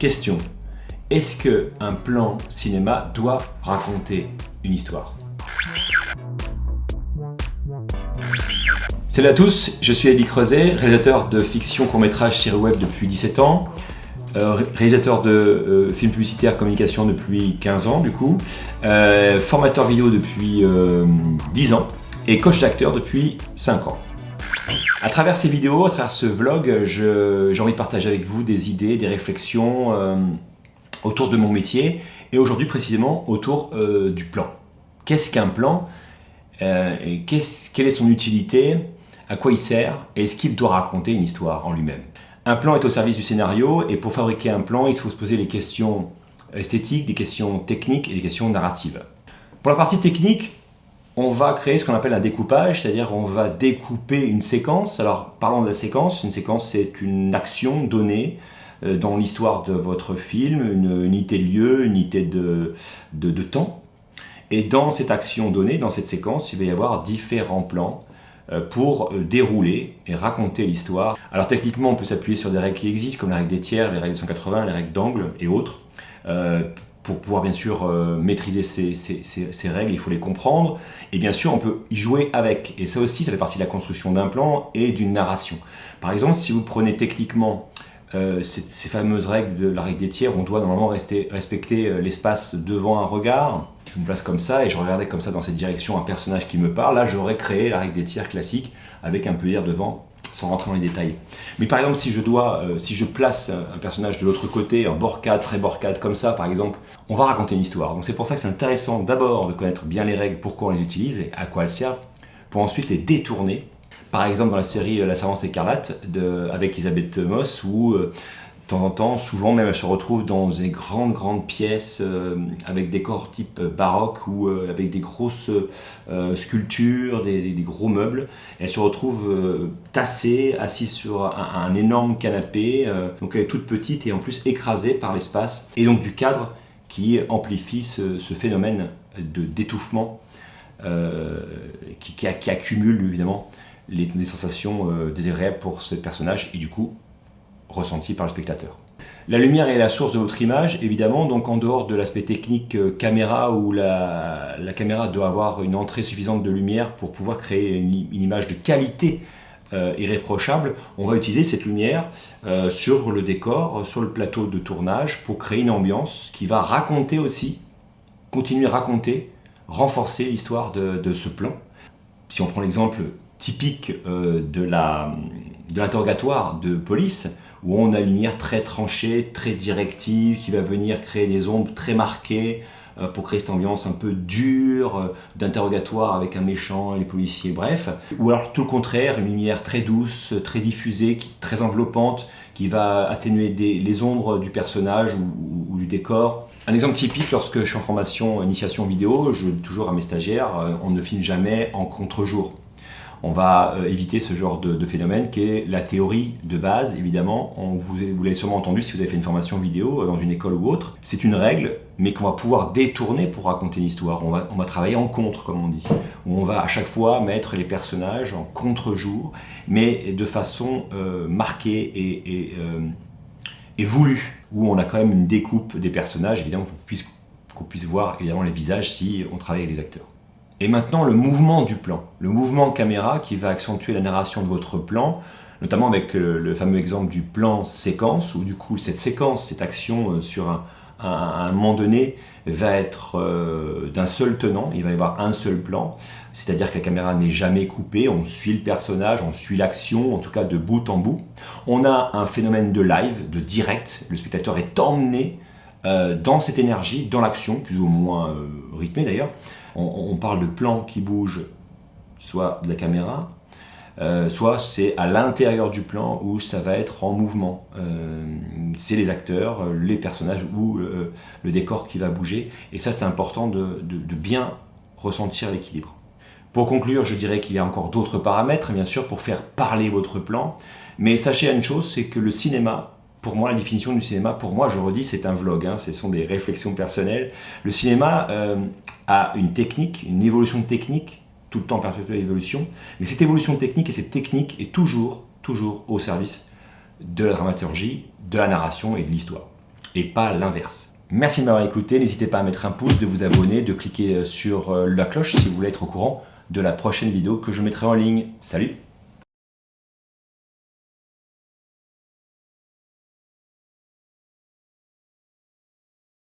Question. Est-ce qu'un plan cinéma doit raconter une histoire? Salut à tous, je suis Eddy Creuset, réalisateur de fiction court-métrage série web depuis 17 ans, réalisateur de films publicitaires communication depuis 15 ans du coup, formateur vidéo depuis 10 ans et coach d'acteur depuis 5 ans. À travers ces vidéos, à travers ce vlog, j'ai envie de partager avec vous des idées, des réflexions autour de mon métier et aujourd'hui précisément autour du plan. Qu'est-ce qu'un plan et quelle est son utilité? À quoi il sert et est-ce qu'il doit raconter une histoire en lui-même? Un plan est au service du scénario et pour fabriquer un plan, il faut se poser les questions esthétiques, des questions techniques et des questions narratives. Pour la partie technique, on va créer ce qu'on appelle un découpage, c'est-à-dire on va découper une séquence. Alors parlons de la séquence. Une séquence, c'est une action donnée dans l'histoire de votre film, une unité de lieu, une unité de temps. Et dans cette action donnée, dans cette séquence, il va y avoir différents plans pour dérouler et raconter l'histoire. Alors techniquement, on peut s'appuyer sur des règles qui existent, comme la règle des tiers, les règles de 180, les règles d'angle et autres. Pour pouvoir bien sûr maîtriser ces règles, il faut les comprendre. Et bien sûr, on peut y jouer avec. Et ça aussi, ça fait partie de la construction d'un plan et d'une narration. Par exemple, si vous prenez techniquement ces fameuses règles de la règle des tiers, on doit normalement respecter l'espace devant un regard. Je me place comme ça et je regardais comme ça dans cette direction un personnage qui me parle. Là, j'aurais créé la règle des tiers classique avec un peu d'air devant, sans rentrer dans les détails. Mais par exemple, si je place un personnage de l'autre côté, en borcade, très borcade, comme ça, par exemple, on va raconter une histoire. Donc c'est pour ça que c'est intéressant d'abord de connaître bien les règles, pourquoi on les utilise et à quoi elles servent, pour ensuite les détourner. Par exemple, dans la série La Servante écarlate avec Elisabeth Moss, où de temps en temps, souvent même, elle se retrouve dans des grandes pièces avec des décors type baroque ou avec des grosses sculptures, des gros meubles. Elle se retrouve tassée, assise sur un énorme canapé. Donc elle est toute petite et en plus écrasée par l'espace. Et donc du cadre qui amplifie ce phénomène d'étouffement qui accumule évidemment des sensations désagréables pour ce personnage et du coup ressenti par le spectateur. La lumière est la source de votre image, évidemment, donc en dehors de l'aspect technique caméra où la caméra doit avoir une entrée suffisante de lumière pour pouvoir créer une image de qualité irréprochable, on va utiliser cette lumière sur le décor, sur le plateau de tournage pour créer une ambiance qui va raconter aussi, continuer à raconter, renforcer l'histoire de ce plan. Si on prend l'exemple typique de l'interrogatoire de police, où on a une lumière très tranchée, très directive, qui va venir créer des ombres très marquées pour créer cette ambiance un peu dure d'interrogatoire avec un méchant et les policiers, bref. Ou alors tout le contraire, une lumière très douce, très diffusée, très enveloppante, qui va atténuer les ombres du personnage ou du décor. Un exemple typique, lorsque je suis en formation initiation vidéo, je dis toujours à mes stagiaires, on ne filme jamais en contre-jour. On va éviter ce genre de phénomène qui est la théorie de base, évidemment. Vous l'avez sûrement entendu si vous avez fait une formation vidéo dans une école ou autre. C'est une règle, mais qu'on va pouvoir détourner pour raconter une histoire. On va travailler en contre, comme on dit. On va à chaque fois mettre les personnages en contre-jour, mais de façon marquée et voulue, où on a quand même une découpe des personnages, évidemment, qu'on puisse voir évidemment les visages si on travaille avec les acteurs. Et maintenant, le mouvement du plan, le mouvement caméra qui va accentuer la narration de votre plan, notamment avec le fameux exemple du plan séquence, où du coup cette séquence, cette action sur un moment donné va être d'un seul tenant, il va y avoir un seul plan, c'est-à-dire que la caméra n'est jamais coupée, on suit le personnage, on suit l'action, en tout cas de bout en bout. On a un phénomène de live, de direct, le spectateur est emmené dans cette énergie, dans l'action, plus ou moins rythmée d'ailleurs. On parle de plans qui bougent, soit de la caméra, soit c'est à l'intérieur du plan où ça va être en mouvement. C'est les acteurs, les personnages ou le décor qui va bouger. Et ça, c'est important de bien ressentir l'équilibre. Pour conclure, je dirais qu'il y a encore d'autres paramètres, bien sûr, pour faire parler votre plan. Mais sachez une chose, c'est que le cinéma, pour moi, la définition du cinéma, pour moi, je redis, c'est un vlog, ce sont des réflexions personnelles. Le cinéma a une technique, une évolution de technique, tout le temps perpétuelle évolution, mais cette évolution de technique et cette technique est toujours au service de la dramaturgie, de la narration et de l'histoire. et pas l'inverse. Merci de m'avoir écouté, n'hésitez pas à mettre un pouce, de vous abonner, de cliquer sur la cloche si vous voulez être au courant de la prochaine vidéo que je mettrai en ligne. Salut!